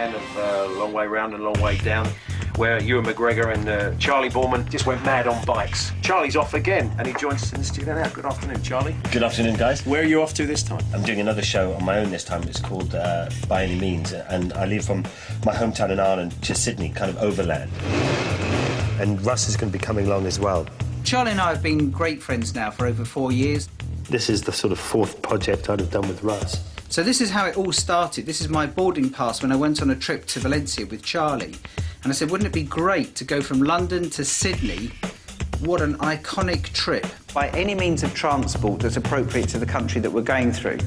fan of Long Way Round and Long Way Down, where Ewan McGregor and Charley Boorman just went mad on bikes. Charley's off again, and he joins us in the studio now. Good afternoon, Charley. Good afternoon, guys. Where are you off to this time? I'm doing another show on my own this time. It's called By Any Means, and I leave from my hometown in Ireland to Sydney, kind of overland. And Russ is going to be coming along as well. Charley and I have been great friends now for over 4 years. This is the sort of fourth project I'd have done with Russ. So this is how it all started. This is my boarding pass when I went on a trip to Valencia with Charley. And I said, wouldn't it be great to go from London to Sydney? What an iconic trip. By any means of transport that's appropriate to the country that we're going through.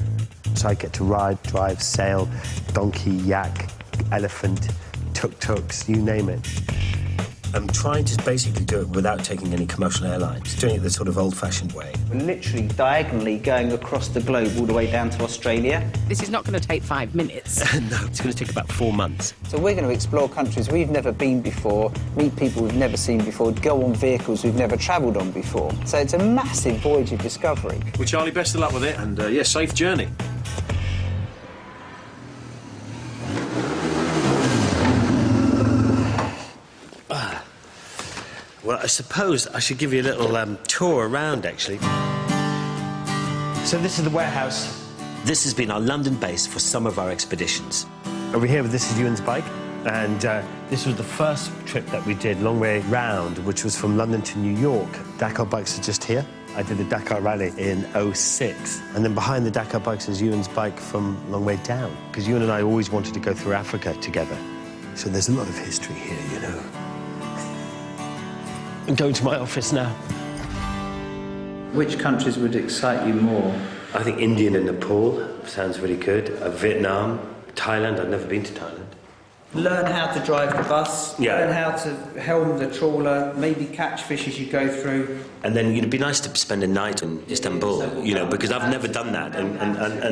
So I get to ride, drive, sail, donkey, yak, elephant, tuk-tuks, you name it. I'm trying to basically do it without taking any commercial airlines, doing it the sort of old-fashioned way. We're literally diagonally going across the globe all the way down to Australia. This is not going to take 5 minutes. No, it's going to take about 4 months. So we're going to explore countries we've never been before, meet people we've never seen before, go on vehicles we've never travelled on before. So it's a massive voyage of discovery. Well, Charley, best of luck with it, and yeah, safe journey. Well, I suppose I should give you a little tour around, actually. So this is the warehouse. This has been our London base for some of our expeditions. Over here, this is Ewan's bike, and this was the first trip that we did, long way round, which was from London to New York. Dakar bikes are just here. I did the Dakar Rally in '06. And then behind the Dakar bikes is Ewan's bike from long way down, because Ewan and I always wanted to go through Africa together. So there's a lot of history here, you know. I'm going to my office now. Which countries would excite you more? I think India and Nepal sounds really good. Vietnam, Thailand. I've never been to Thailand. Learn how to drive the bus, Yeah. learn how to helm the trawler, maybe catch fish as you go through. And then it'd be nice to spend a night in Istanbul, you know, because I've never done that. And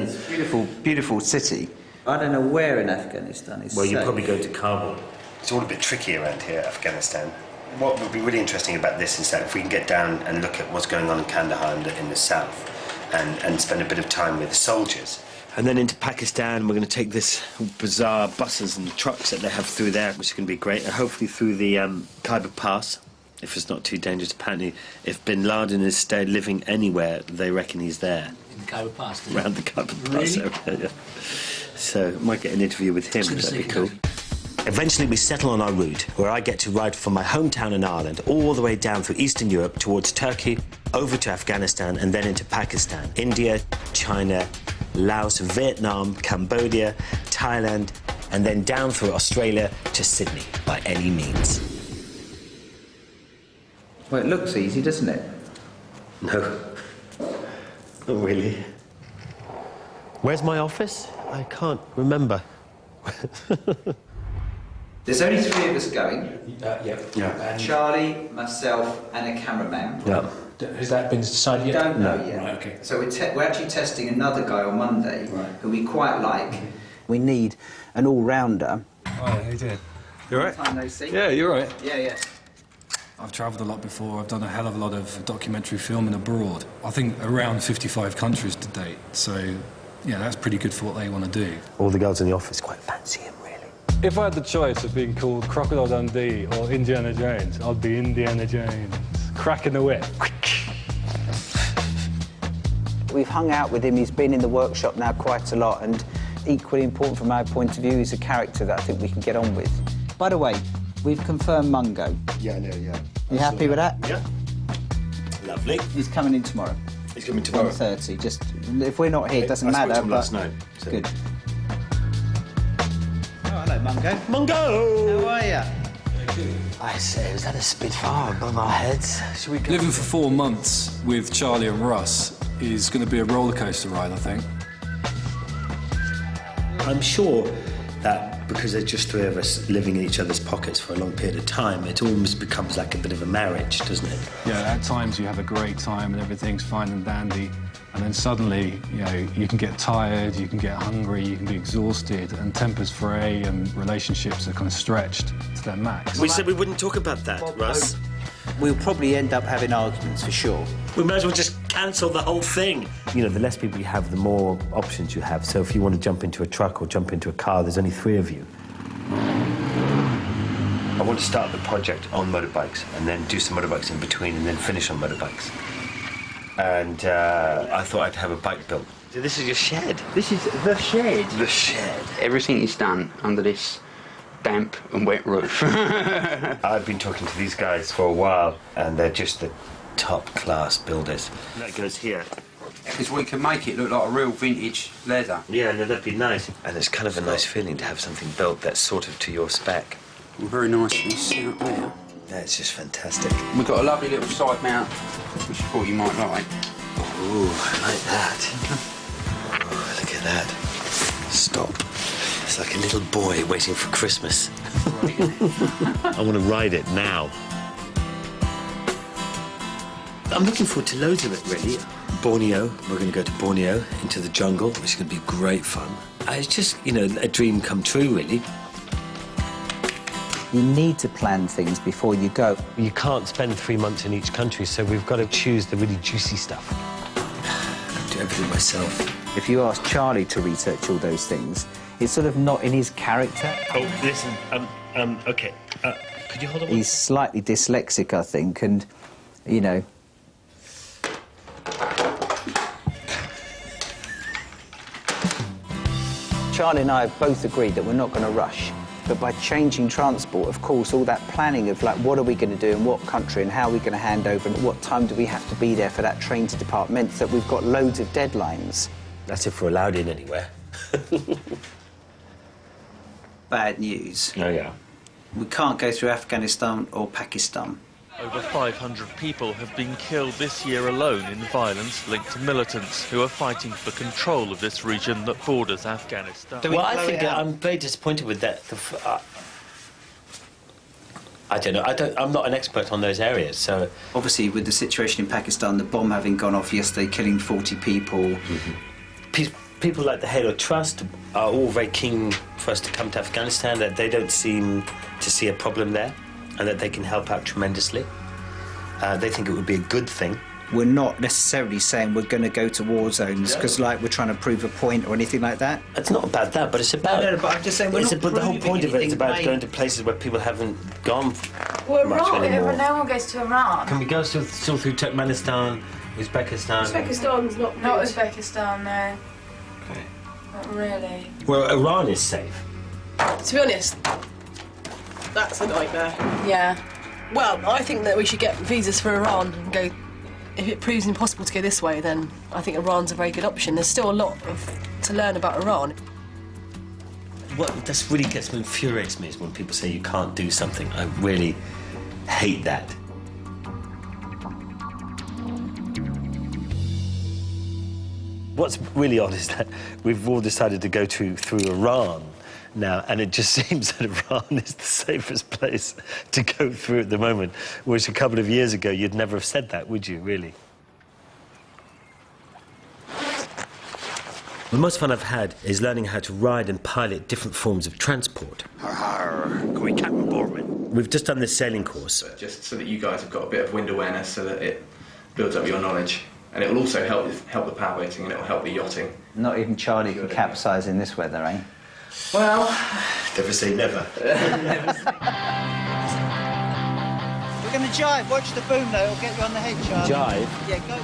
It's a beautiful, beautiful city. I don't know where in Afghanistan it's well, you safe. probably go to Kabul. It's all a bit tricky around here, Afghanistan. What would be really interesting about this is that if we can get down and look at what's going on in Kandahar in the south and spend a bit of time with the soldiers. And then into Pakistan, we're going to take this bizarre buses and trucks that they have through there, which is going to be great, and hopefully through the Khyber Pass, if it's not too dangerous. Apparently, if Bin Laden is stayed living anywhere, they reckon he's there. In the Khyber Pass, Around the Khyber Pass. Really? Over there, yeah. So, might get an interview with him, that'd be cool. Eventually we settle on our route, where I get to ride from my hometown in Ireland all the way down through Eastern Europe towards Turkey, over to Afghanistan, and then into Pakistan, India, China, Laos, Vietnam, Cambodia, Thailand, and then down through Australia to Sydney, by any means. Well, it looks easy, doesn't it? No, not really. Where's my office? I can't remember. There's only 3 of us going. Yeah. Charley, myself, and a cameraman. Yeah. Has that been decided yet? Don't know yet. Right, okay. So we're actually testing another guy on Monday, who we quite like. We need an all-rounder. Hi, how you doing? You all right? Time no see. Yeah, you're right. Yeah. I've travelled a lot before. I've done a hell of a lot of documentary filming abroad. I think around 55 countries to date. So, yeah, that's pretty good for what they want to do. All the girls in the office quite fancy him, really. If I had the choice of being called Crocodile Dundee or Indiana Jones, I'd be Indiana Jones. Cracking the whip. We've hung out with him. He's been in the workshop now quite a lot, and equally important from our point of view, he's a character that I think we can get on with. By the way, we've confirmed Mungo. Yeah, I know, yeah. You happy with that? Yeah. Lovely. He's coming in tomorrow. He's coming tomorrow. 1:30. Just if we're not here, it doesn't matter. I spoke to him but last night. So. Good. Oh, hello, Mungo. Mungo! How are you? I say, was that a Spitfire above our heads? Should we go? Living for 4 months with Charley and Russ is going to be a roller coaster ride, I think. I'm sure that because there's just 3 of us living in each other's pockets for a long period of time, it almost becomes like a bit of a marriage, doesn't it? Yeah, at times you have a great time and everything's fine and dandy, and then suddenly, you know, you can get tired, you can get hungry, you can be exhausted, and tempers fray and relationships are kind of stretched to their max. We said we wouldn't talk about that, Russ. We'll probably end up having arguments, for sure. We might as well just cancel the whole thing. You know, the less people you have, the more options you have. So if you want to jump into a truck or jump into a car, there's only 3 of you. I want to start the project on motorbikes and then do some motorbikes in between and then finish on motorbikes. And I thought I'd have a bike built. So this is your shed? This is the shed. The shed. Everything is done under this damp and wet roof. I've been talking to these guys for a while and they're just the top-class builders. And that goes here. Because we can make it look like a real vintage leather. Yeah, no, that'd be nice. And it's kind of a nice feeling to have something built that's sort of to your spec. Very nicely set up there. Yeah, it's just fantastic. We've got a lovely little side mount, which I thought you might like. Ooh, I like that. Oh, look at that. Stop. It's like a little boy waiting for Christmas. I want to ride it now. I'm looking forward to loads of it, really. Borneo, we're going to go to Borneo, into the jungle, which is going to be great fun. It's just, you know, a dream come true, really. You need to plan things before you go. You can't spend 3 months in each country, so we've got to choose the really juicy stuff. I do everything myself. If you ask Charlie to research all those things, it's sort of not in his character. Oh, listen, OK. Could you hold on? He's slightly dyslexic, I think, and, you know... Charlie and I have both agreed that we're not going to rush. But by changing transport, of course, all that planning of, like, what are we going to do in what country and how are we going to hand over and at what time do we have to be there for that train to depart meant that we've got loads of deadlines. That's if we're allowed in anywhere. Bad news. Oh, yeah. We can't go through Afghanistan or Pakistan. Over 500 people have been killed this year alone in violence linked to militants who are fighting for control of this region that borders Afghanistan. Well, I think I'm very disappointed with that. I don't know. I'm not an expert on those areas, so... Obviously, with the situation in Pakistan, the bomb having gone off yesterday, killing 40 people... Mm-hmm. People like the Halo Trust are all very keen for us to come to Afghanistan, that they don't seem to see a problem there and that they can help out tremendously. They think it would be a good thing. We're not necessarily saying we're going to go to war zones because, like, we're trying to prove a point or anything like that. It's not about that, but it's about... No, but I'm just saying we're not but the whole point of it is about anything, going to places where people haven't gone Well, much anymore. no one goes to Iran. Can we go still through Turkmenistan, Uzbekistan? Uzbekistan's not Uzbekistan, no. Okay. Not really. Well, Iran is safe. To be honest, that's a nightmare. Yeah. Well, I think that we should get visas for Iran and go. If it proves impossible to go this way, then I think Iran's a very good option. There's still a lot to learn about Iran. What this really gets me, infuriates me, is when people say you can't do something. I really hate that. What's really odd is that we've all decided to go through Iran now, and it just seems that Iran is the safest place to go through at the moment, which a couple of years ago you'd never have said that, would you, really? The most fun I've had is learning how to ride and pilot different forms of transport. Call me Captain Boorman. We've just done this sailing course. Just so that you guys have got a bit of wind awareness, so that it builds up your knowledge. And it will also help the power boating, and it will help the yachting. Not even Charlie can capsize in this weather, eh? Well... Never say never. We're going to jive. Watch the boom, though. It'll get you on the head, Charlie. Jive? Yeah, go.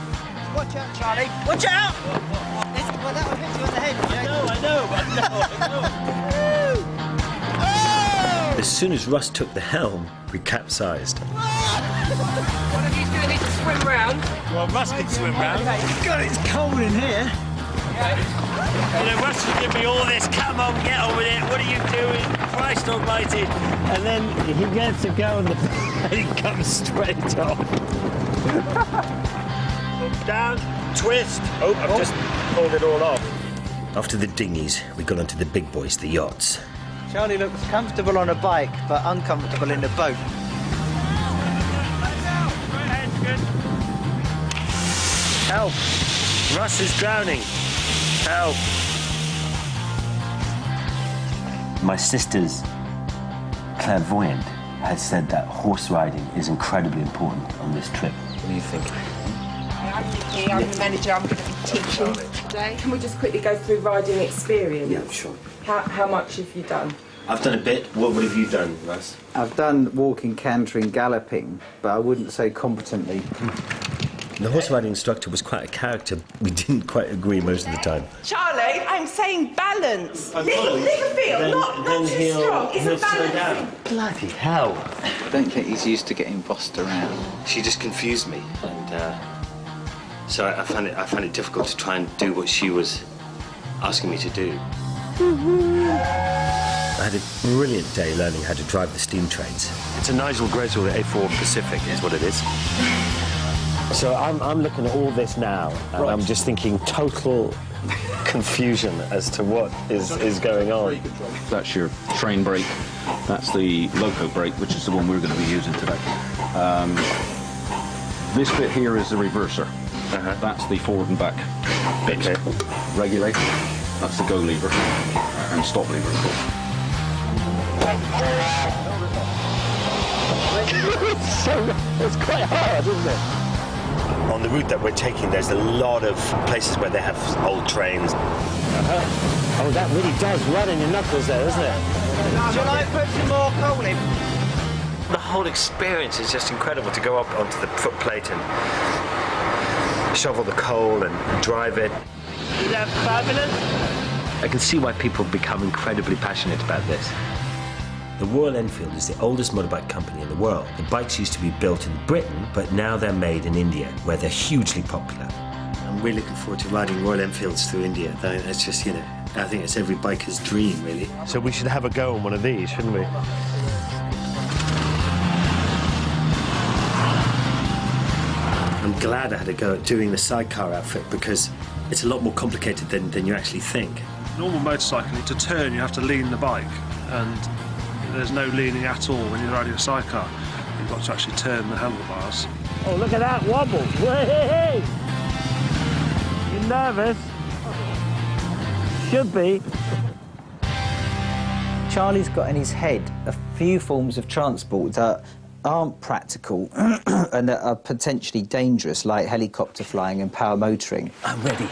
Watch out, Charlie. Watch out! Well, that will hit you on the head. I know. As soon as Russ took the helm, we capsized. One of you going to need to swim round. Well, Russ can swim round. God, it's cold in here. You know, Russ will give me all this, come on, get on with it, what are you doing, Christ almighty. And then he gets to go and the plane comes straight off. Down, twist. Oh, I've just pulled it all off. After the dinghies, we got onto the big boys, the yachts. Charlie looks comfortable on a bike, but uncomfortable in a boat. Help! Russ is drowning. Help! My sister's clairvoyant has said that horse riding is incredibly important on this trip. What do you think? I'm Nikki, I'm the manager, I'm going to be teaching today. Can we just quickly go through riding experience? Yeah, sure. How much have you done? I've done a bit. What have you done, Russ? I've done walking, cantering, galloping, but I wouldn't say competently. The horse riding instructor was quite a character. We didn't quite agree most of the time. Charlie, I'm saying balance. Little feel, not too strong. It's a balance. Bloody hell. I don't think he's used to getting bossed around. She just confused me, and so I found it difficult to try and do what she was asking me to do. I had a brilliant day learning how to drive the steam trains. It's a Nigel Greswold A4 Pacific is what it is. So I'm looking at all this now, and I'm just thinking total confusion as to what is going on. That's your train brake. That's the loco brake, which is the one we're going to be using today. This bit here is the reverser. That's the forward and back bit. Okay. Regulator. That's the go lever and stop lever. It's quite hard, isn't it? On the route that we're taking, there's a lot of places where they have old trains. Oh, that really does run in your knuckles there, doesn't it? Shall I put some more coal in? The whole experience is just incredible to go up onto the footplate and shovel the coal and drive it. Is that fabulous? I can see why people become incredibly passionate about this. The Royal Enfield is the oldest motorbike company in the world. The bikes used to be built in Britain, but now they're made in India, where they're hugely popular. I'm really looking forward to riding Royal Enfields through India. It's just, you know, I think it's every biker's dream, really. So we should have a go on one of these, shouldn't we? I'm glad I had a go at doing the sidecar outfit because it's a lot more complicated than you actually think. Normal motorcycling, to turn you have to lean the bike, and there's no leaning at all when you're riding a sidecar. You've got to actually turn the handlebars. Oh, look at that wobble. Hey! You nervous? Should be. Charlie's got in his head a few forms of transport that aren't practical and that are potentially dangerous, like helicopter flying and power motoring. I'm ready.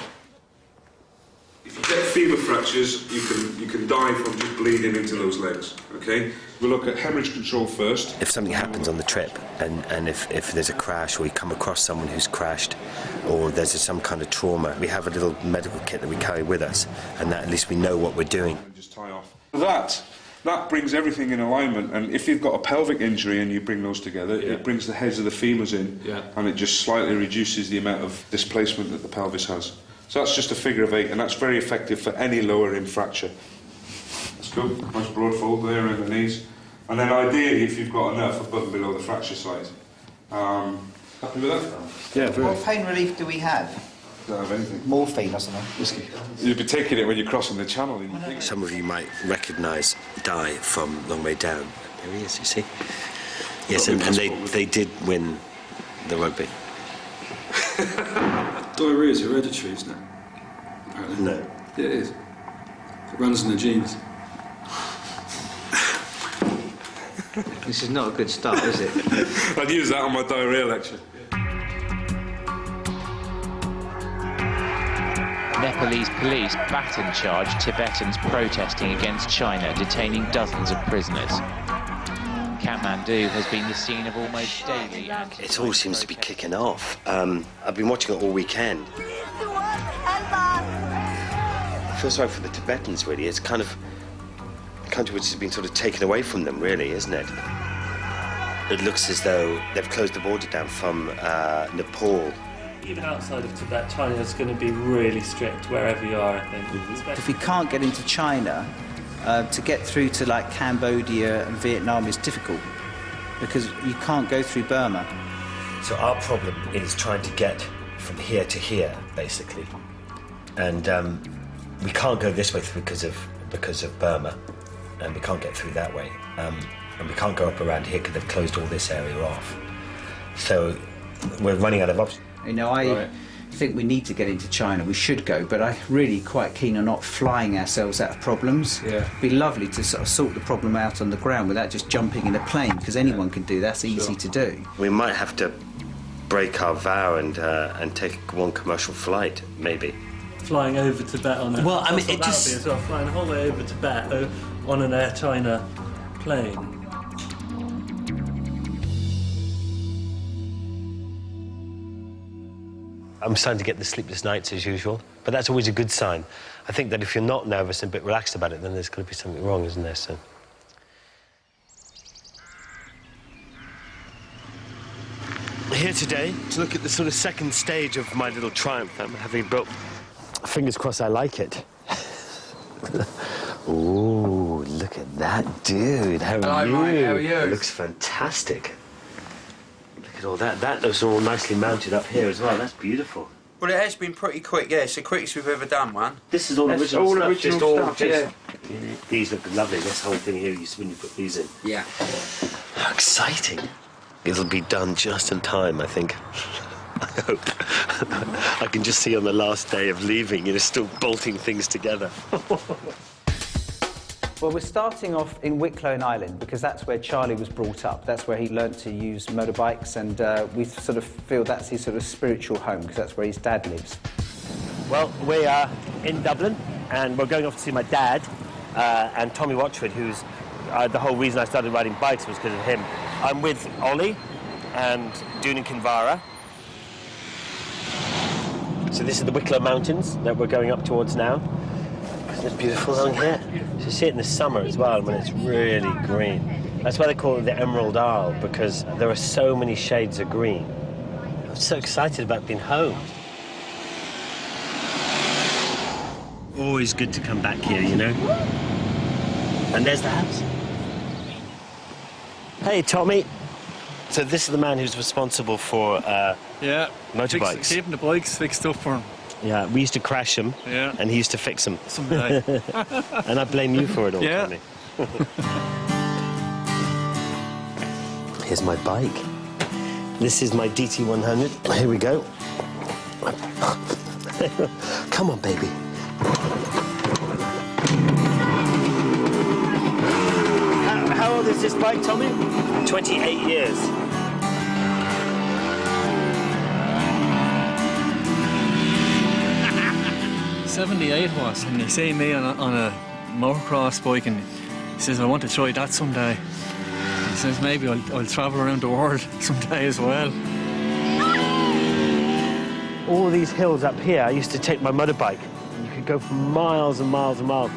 If you get femur fractures, you can die from just bleeding into those legs, okay? We'll look at hemorrhage control first. If something happens on the trip, and if there's a crash or we come across someone who's crashed or there's some kind of trauma, we have a little medical kit that we carry with us, and that at least we know what we're doing. Just tie off. That brings everything in alignment, and if you've got a pelvic injury and you bring those together, it brings the heads of the femurs in, and it just slightly reduces the amount of displacement that the pelvis has. So that's just a figure of 8, and that's very effective for any lower limb fracture. That's good. Nice broad fold there in the knees. And then ideally, if you've got enough above and below the fracture site. Happy with that? Yeah, very. What pain relief do we have? Don't have anything. Morphine or something. Whiskey. You'd be taking it when you're crossing the channel. Some of you might recognise Di from Long Way Down. There he is, you see. Yes, and they did win the rugby. Diarrhea is hereditary, isn't it? Apparently. No. Yeah, it is. It runs in the genes. This is not a good start, is it? I'd use that on my diarrhea lecture. Nepalese police baton charge Tibetans protesting against China, detaining dozens of prisoners. Kathmandu has been the scene of almost daily... It all seems to be kicking off. I've been watching it all weekend. I feel sorry for the Tibetans, really. It's kind of a country which has been sort of taken away from them, really, isn't it? It looks as though they've closed the border down from Nepal. Even outside of Tibet, China is going to be really strict wherever you are, I think. If we can't get into China, to get through to like Cambodia and Vietnam is difficult because you can't go through Burma. So our problem is trying to get from here to here, basically, and we can't go this way because of Burma, and we can't get through that way, and we can't go up around here because they've closed all this area off. So we're running out of options. You know, I think we need to get into China. We should go, but I'm really quite keen on not flying ourselves out of problems. Yeah. It'd be lovely to sort the problem out on the ground without just jumping in a plane, because anyone can do that. That's easy to do. We might have to break our vow and take one commercial flight, maybe. flying over Tibet on it. Well, I mean, it just... as well, flying the whole way over Tibet on an Air China plane. I'm starting to get the sleepless nights as usual, but that's always a good sign. I think that if you're not nervous and a bit relaxed about it, then there's going to be something wrong, isn't there? So. Here today to look at the sort of second stage of my little triumph that I'm having built. Fingers crossed I like it. Ooh, look at that dude. How are you? Mate, how are you? It looks fantastic. Look at all that. That looks all nicely mounted up here as well. That's beautiful. Well, it has been pretty quick, yeah. It's the quickest we've ever done one. This is all That's original all stuff. original just stuff, yeah. These look lovely. This whole thing here, when you put these in. Yeah. How exciting. It'll be done just in time, I think. I hope. I can just see on the last day of leaving, still bolting things together. Well, we're starting off in Wicklow in Ireland because that's where Charlie was brought up. That's where he learnt to use motorbikes, and we sort of feel that's his sort of spiritual home because that's where his dad lives. Well, we are in Dublin, and we're going off to see my dad and Tommy Watchford, who's the whole reason I started riding bikes was because of him. I'm with Ollie and Dún and Kinvara. So this is the Wicklow Mountains that we're going up towards now. Isn't it beautiful along here? You see it in the summer as well, when it's really green. That's why they call it the Emerald Isle, because there are so many shades of green. I'm so excited about being home. Always good to come back here, And there's the house. Hey, Tommy. So this is the man who's responsible for motorbikes. Keeping the bikes fixed up for him. Yeah, we used to crash them, and he used to fix them. Someday. And I blame you for it all, yeah. Tommy. Here's my bike. This is my DT100. Here we go. Come on, baby. How old is this bike, Tommy? 28 years. '78 was, and he see me on a motocross bike, and he says, I want to try that someday. He says, maybe I'll travel around the world someday as well. All these hills up here, I used to take my motorbike. You could go for miles and miles and miles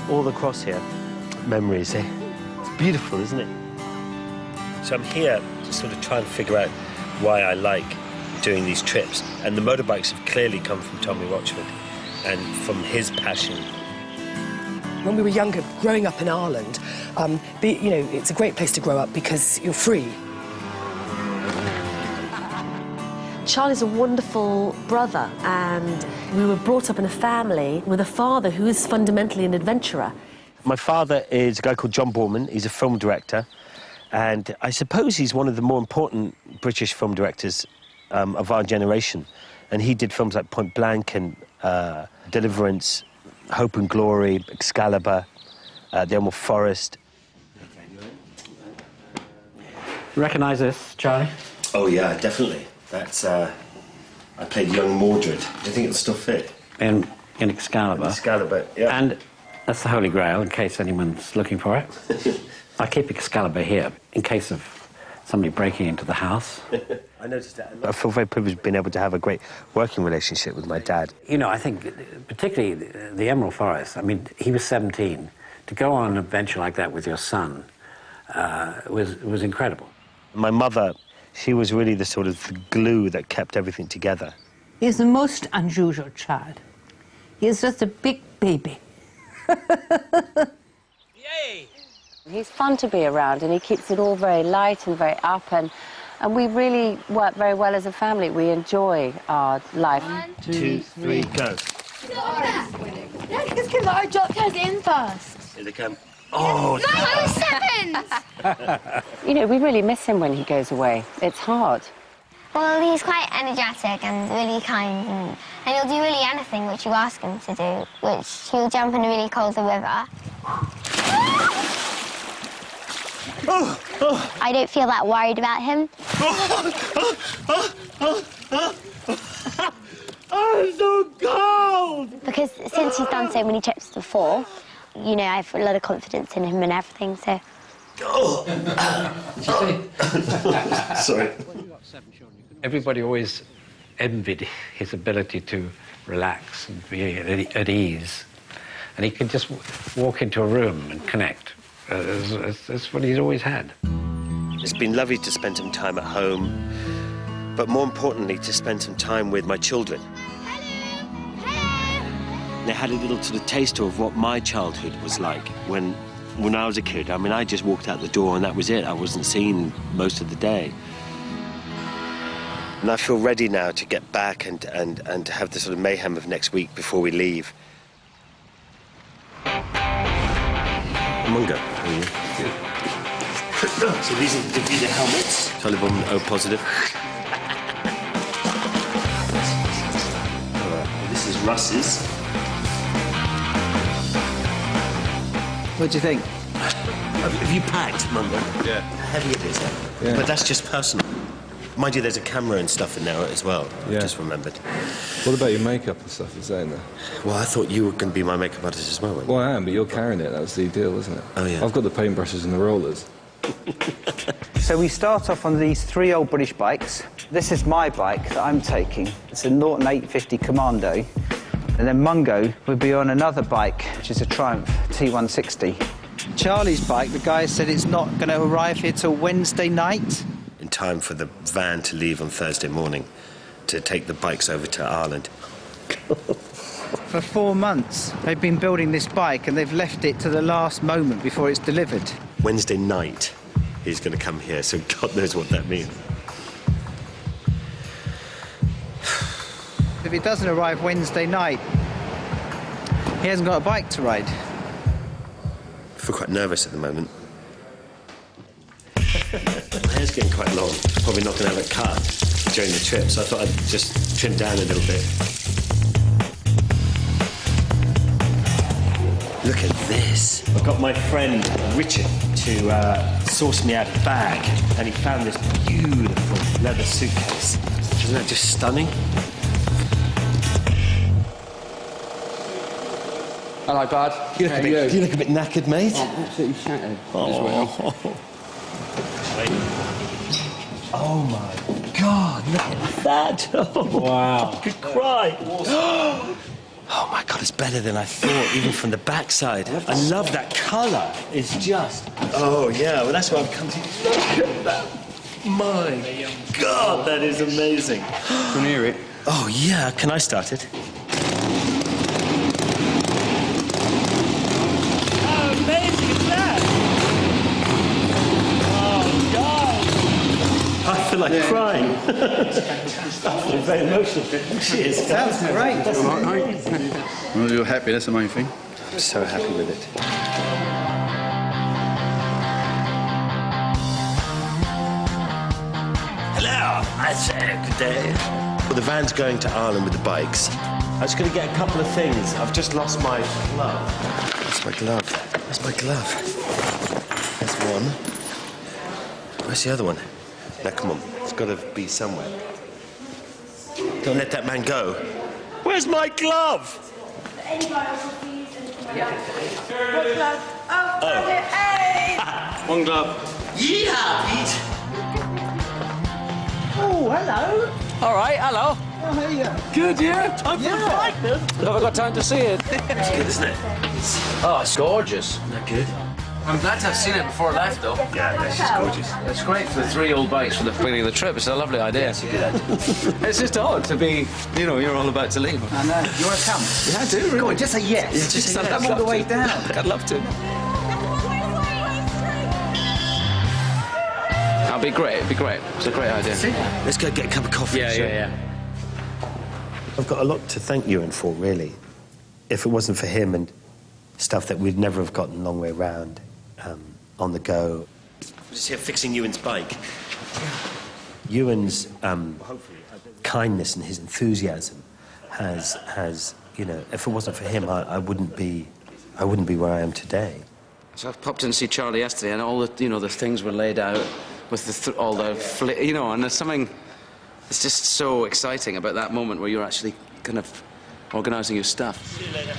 all across here. Memories, eh? It's beautiful, isn't it? So I'm here to sort of try and figure out why I like doing these trips. And the motorbikes have clearly come from Tommy Watchford and from his passion. When we were younger, growing up in Ireland, it's a great place to grow up because you're free. Charlie's a wonderful brother, and we were brought up in a family with a father who is fundamentally an adventurer. My father is a guy called Charley Boorman. He's a film director, and I suppose he's one of the more important British film directors of our generation. And he did films like Point Blank and Deliverance, Hope and Glory, Excalibur, The Emerald Forest. Recognise this, Charlie? Oh, yeah, definitely. That's, I played young Mordred. Do you think it'll still fit? In Excalibur. Excalibur, yeah. And that's the Holy Grail, in case anyone's looking for it. I keep Excalibur here, in case of somebody breaking into the house. I noticed that. I feel very privileged being able to have a great working relationship with my dad. I think particularly the Emerald Forest, I mean, he was 17. To go on an adventure like that with your son was incredible. My mother, she was really the sort of glue that kept everything together. He's the most unusual child. He's just a big baby. Yay! He's fun to be around, and he keeps it all very light and very up, and we really work very well as a family. We enjoy our life. 1, 2, 3, go. Let's give our job in first. Here they come. Oh, 907! We really miss him when he goes away. It's hard. Well, he's quite energetic and really kind, and he'll do really anything which you ask him to do, which he'll jump in a really cold river. I don't feel that worried about him. I'm so cold! Because since he's done so many trips before, you know, I have a lot of confidence in him and everything, so... Sorry. Everybody always envied his ability to relax and be at ease. And he could just walk into a room and connect. That's what he's always had. It's been lovely to spend some time at home, but more importantly, to spend some time with my children. They had a little sort of taster of what my childhood was like when I was a kid. I mean, I just walked out the door and that was it. I wasn't seen most of the day. And I feel ready now to get back and to have the sort of mayhem of next week before we leave. Mungo, how are you? Good. So these are the DaVita helmets. Charley Boorman O positive. This is Russ's. What do you think? Have you packed, Mungo? Yeah. How heavy it is, eh? Yeah. But that's just personal. Mind you, there's a camera and stuff in there as well. Yeah. I just remembered. What about your makeup and stuff? Is that in there? Well, I thought you were going to be my makeup artist as well, weren't you? Well, I am, but you're carrying it. That's the deal, isn't it? Oh, yeah. I've got the paintbrushes and the rollers. So we start off on these 3 old British bikes. This is my bike that I'm taking. It's a Norton 850 Commando. And then Mungo would be on another bike, which is a Triumph T160. Charlie's bike, the guy said it's not going to arrive here till Wednesday night. In time for the van to leave on Thursday morning to take the bikes over to Ireland. For 4 months, they've been building this bike and they've left it to the last moment before it's delivered. Wednesday night, he's going to come here, so God knows what that means. If it doesn't arrive Wednesday night, he hasn't got a bike to ride. I feel quite nervous at the moment. My hair's getting quite long. Probably not going to have a cut during the trip, so I thought I'd just trim down a little bit. Look at this. I got my friend Richard to source me out a bag, and he found this beautiful leather suitcase. Isn't that just stunning? Hello, bud. You look a bit knackered, mate. I'm absolutely shattered. Oh my God, look at that. Oh, wow. I could cry. Oh my God, it's better than I thought, even from the backside. I love that colour. It's just... Oh, yeah, well, that's what I've come to... Look at that. My God, that is amazing. Can you hear it? Oh, yeah. Can I start it? How amazing is that? Oh, God. I feel like crying. I'm very emotional. Cheers. Sounds great. All right, mate. Well, you're happy, that's the main thing. I'm so happy with it. Hello, I say good day. Well, the van's going to Ireland with the bikes. I was going to get a couple of things. I've just lost my glove. That's my glove. That's my glove. There's one. Where's the other one? Now, come on. It's got to be somewhere. Don't let that man go. Where's my glove? What glove? Oh, hey! One glove. Yeehaw, Pete! Oh, hello. All right, hello. Oh, how are you? Good, yeah. Time for a bike, then. Never got time to see it. It's good, isn't it? Oh, it's gorgeous. Isn't that good? I'm glad to have seen it before I left, though. Yeah, that's just gorgeous. It's great for the 3 old bikes for the beginning of the trip. It's a lovely idea. It's a good idea. It's just odd to be, you know, you're all about to leave. I know. You want to come? Yeah, I do, really. Go on, just say yes. Yeah, just say come yes. all the way down. I'd love to. That'd be great. It'd be great. It's a great idea. Let's go get a cup of coffee. Yeah. I've got a lot to thank Ewan for, really. If it wasn't for him and stuff that we'd never have gotten a long way round, on the go. Just here fixing Ewan's bike. Ewan's kindness and his enthusiasm has you know, if it wasn't for him, I wouldn't be where I am today. So I popped in to see Charlie yesterday, and all the, you know, the things were laid out with all the, you know, and there's something. It's just so exciting about that moment where you're actually kind of organising your stuff. See you later.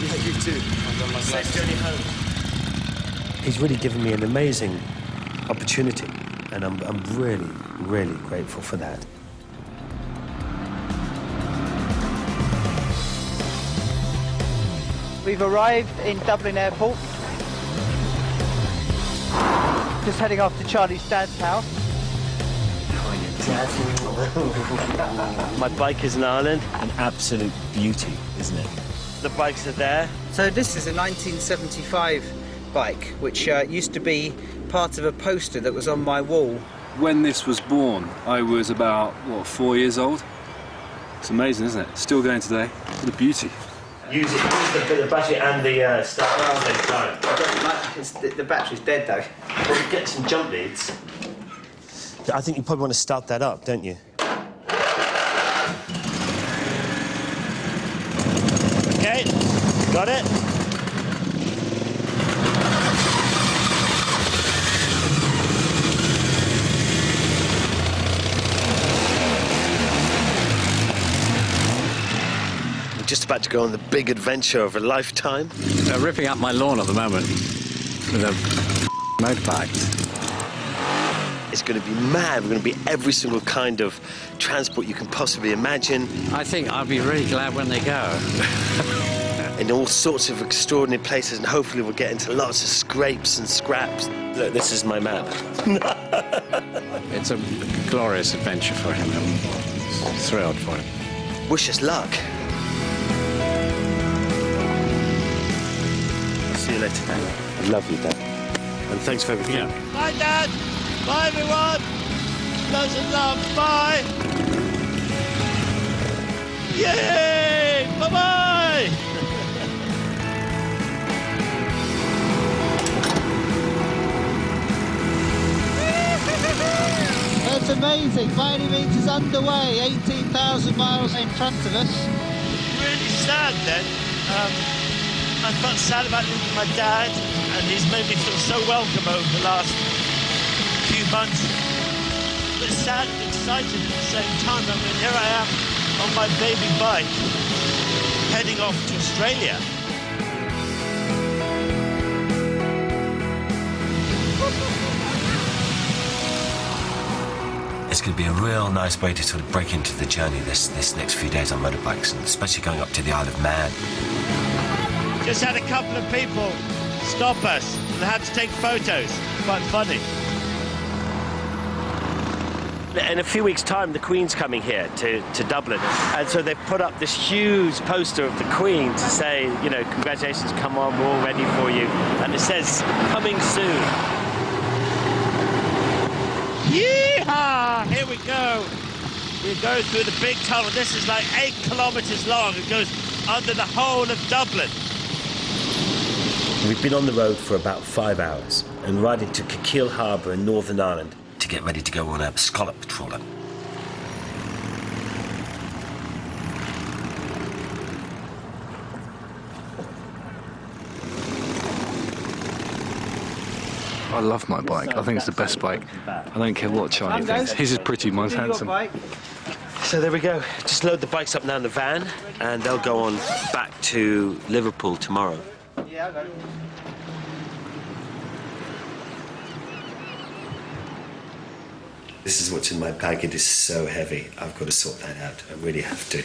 Yeah, you too. Safe journey home. He's really given me an amazing opportunity, and I'm really, really grateful for that. We've arrived in Dublin Airport. Just heading off to Charley's dad's house. My bike is in Ireland, an absolute beauty, isn't it? The bikes are there. So this is a 1975 bike, which used to be part of a poster that was on my wall. When this was born, I was about, what, 4 years old? It's amazing, isn't it? Still going today. What a beauty. Use the battery and the start at the same time. The battery's dead, though. Well, we get some jump leads. I think you probably want to start that up, don't you? Okay, got it. We're just about to go on the big adventure of a lifetime. They're ripping up my lawn at the moment with a motorbike. It's going to be mad. We're going to be every single kind of transport you can possibly imagine. I think I'll be really glad when they go. In all sorts of extraordinary places, and hopefully we'll get into lots of scrapes and scraps. Look, this is my map. It's a glorious adventure for him. I'm thrilled for him. Wish us luck. See you later, Dad. I love you, Dad. And thanks for everything. Yeah. Bye, Dad. Bye, everyone. Loads of love. Bye. Yay! Bye-bye. That's amazing. By any means is underway. 18,000 miles in front of us. Really sad then. I felt sad about losing my dad, and he's made me feel so welcome over the last few months. But sad and excited at the same time. I mean, here I am on my baby bike, heading off to Australia. It's going to be a real nice way to sort of break into the journey this next few days on motorbikes, and especially going up to the Isle of Man. Just had a couple of people stop us and had to take photos. Quite funny. In a few weeks' time, the Queen's coming here to Dublin, and so they've put up this huge poster of the Queen to say, you know, congratulations, come on, we're all ready for you. And it says, coming soon. Yeehaw! Here we go. We go through the big tunnel. This is like 8 kilometres long. It goes under the whole of Dublin. We've been on the road for about 5 hours and riding to Kill Harbour in Northern Ireland to get ready to go on a scallop trawler. I love my bike. I think it's the best bike. I don't care what Charlie thinks. His is pretty, mine's handsome. So there we go. Just load the bikes up now in the van, and they'll go on back to Liverpool tomorrow. Yeah, I got it. This is what's in my bag. It is so heavy. I've got to sort that out. I really have to.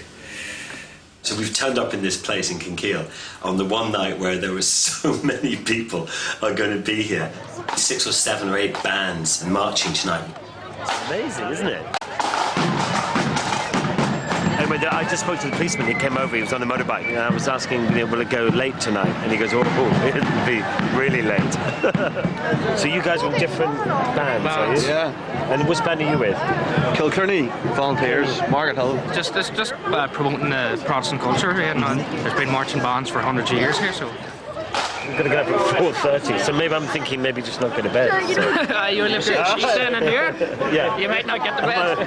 So we've turned up in this place in Kinkeal on the one night where there were so many people are going to be here. 6 or 7 or 8 bands marching tonight. It's amazing, isn't it? Anyway, I just spoke to the policeman. He came over. He was on the motorbike, and I was asking, you know, will it go late tonight? And he goes, oh, it'll be really late. So you guys are in different bands, are you? Yeah. And which band are you with? Kilkearney, Volunteers, Margaret Hill. Just promoting the Protestant culture here. And there's been marching bands for hundreds of years here, so. We're going to get up at 4:30, so maybe I'm thinking maybe just not go to bed. So. You live here, she's staying in here. Yeah. You might not get to bed.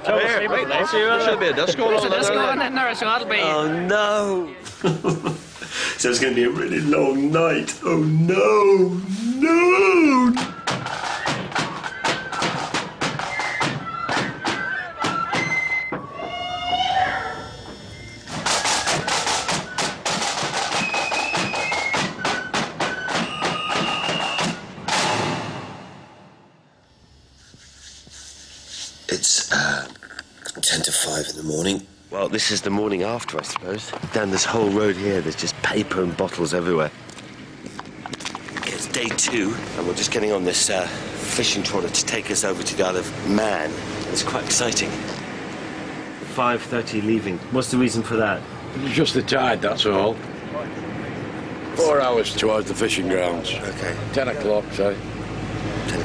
There should be a disco on in there, so that'll be. Oh no! So it's going to be a really long night. Oh no! No! It's 10 to 5 in the morning. Well, this is the morning after, I suppose. Down this whole road here, there's just paper and bottles everywhere. It's day 2, and we're just getting on this fishing trawler to take us over to the Isle of Man. It's quite exciting. 5:30 leaving. What's the reason for that? It's just the tide, that's all. 4 hours towards the fishing grounds. Okay. 10 o'clock, so.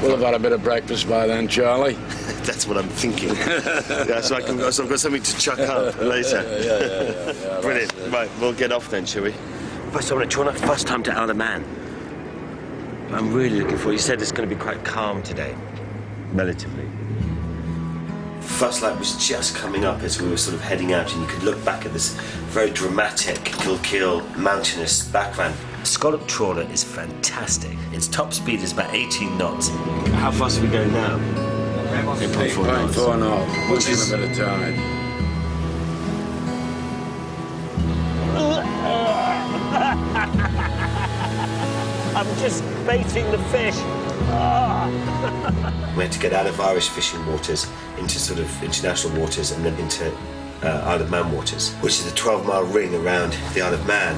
We'll have had a bit of breakfast by then, Charlie. That's what I'm thinking. Yeah, so I've got something to chuck up later. Yeah. Brilliant. Right, we'll get off then, shall we? First, I want to try first time to Isle of Man. I'm really looking forward. You said it's going to be quite calm today, relatively. First light was just coming up as we were sort of heading out, and you could look back at this very dramatic Kilkeel mountainous background. The scallop trawler is fantastic. Its top speed is about 18 knots. How fast are we going now? 8.4 knots. 8.4 knots. Which is a bit of tide. I'm just baiting the fish. We had to get out of Irish fishing waters into sort of international waters and then into Isle of Man waters, which is a 12-mile ring around the Isle of Man.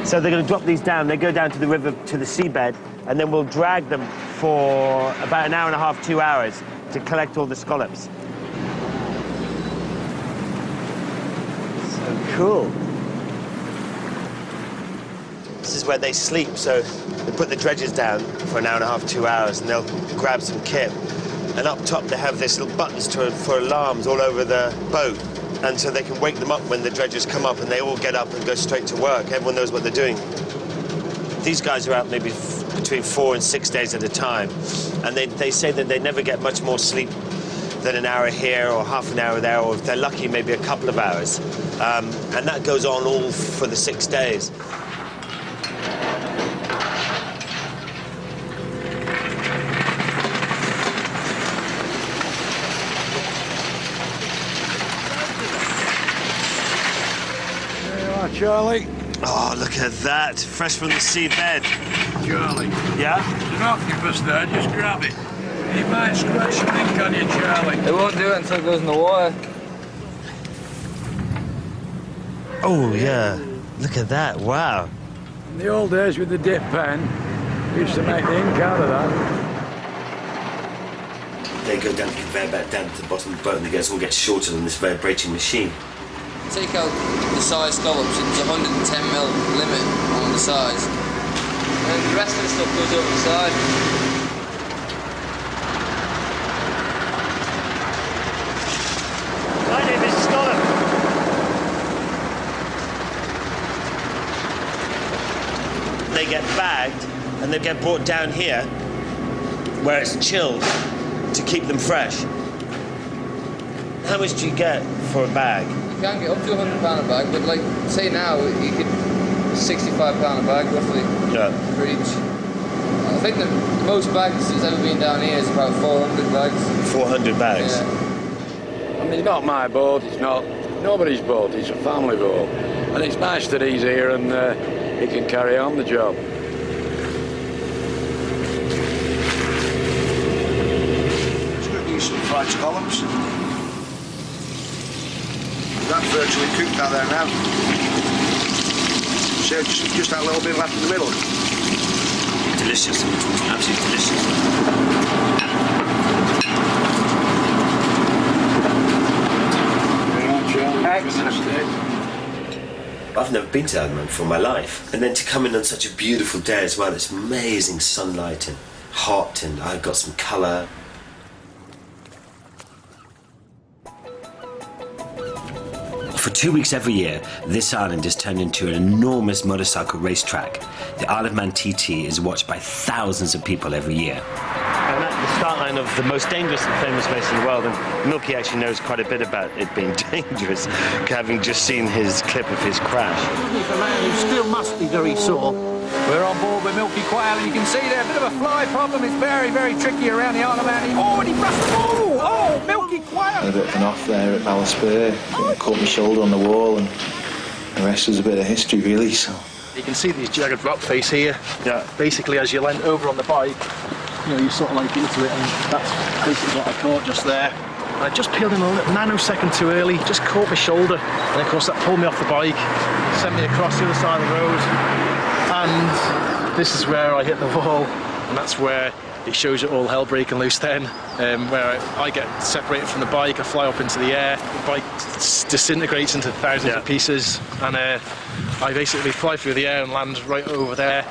So they're going to drop these down. They go down to the river, to the seabed, and then we'll drag them for about an hour and a half, 2 hours to collect all the scallops. So cool. This is where they sleep, so they put the dredges down for an hour and a half, 2 hours, and they'll grab some kit. And up top they have these little buttons for alarms all over the boat. And so they can wake them up when the dredgers come up, and they all get up and go straight to work. Everyone knows what they're doing. These guys are out maybe between 4 and 6 days at a time, and they say that they never get much more sleep than an hour here or half an hour there, or if they're lucky, maybe a couple of hours. And that goes on all for the 6 days. Charlie. Oh, look at that. Fresh from the seabed. Charlie. Yeah? There's an octopus there, just grab it. He might scratch your ink on you, Charlie. It won't do it until it goes in the water. Oh, yeah. Look at that. Wow. In the old days with the dip pen, we used to make the ink out of that. They go down the conveyor belt down to the bottom of the boat, and it all gets shorter than this vibrating machine. Take out the size scallops, and there's a 110mm limit on the size. And the rest of the stuff goes over the side. My name is Scallop. They get bagged and they get brought down here where it's chilled to keep them fresh. How much do you get for a bag? You can get up to £100 a bag, but like, say now, you could £65 a bag, roughly, for each. I think the most bags that's ever been down here is about 400 bags. 400 bags? Yeah. I mean, it's not my boat, it's not nobody's boat, it's a family boat. And it's nice that he's here and he can carry on the job. Just going to use some fried scallops. That's virtually cooked out there now. So just that little bit left in the middle. Delicious. Absolutely delicious. I've never been to Alderman before in my life. And then to come in on such a beautiful day as well, it's amazing sunlight and hot, and I've got some colour. For 2 weeks every year, this island is turned into an enormous motorcycle racetrack. The Isle of Man TT is watched by thousands of people every year. And at the start line of the most dangerous and famous race in the world, and Milky actually knows quite a bit about it being dangerous, having just seen his clip of his crash. He's a man who still must be very sore. We're on board with Milky Quail, and you can see there a bit of a fly problem. It's very, very tricky around the Isle of Man. Oh, and he brushed the ball! Oh, Milky Quail Had a bit of an off there at Ballyspur. Caught my shoulder on the wall, and the rest was a bit of history, really. So you can see these jagged rock face here. Yeah. Basically, as you leant over on the bike, you know, you sort of like into it, and that's basically what I caught just there. And I just peeled in a little nanosecond too early, just caught my shoulder, and of course that pulled me off the bike, sent me across the other side of the road, and this is where I hit the wall, and that's where it shows you all hell breaking loose then, where I get separated from the bike, I fly up into the air, the bike disintegrates into thousands of pieces, and I basically fly through the air and land right over there.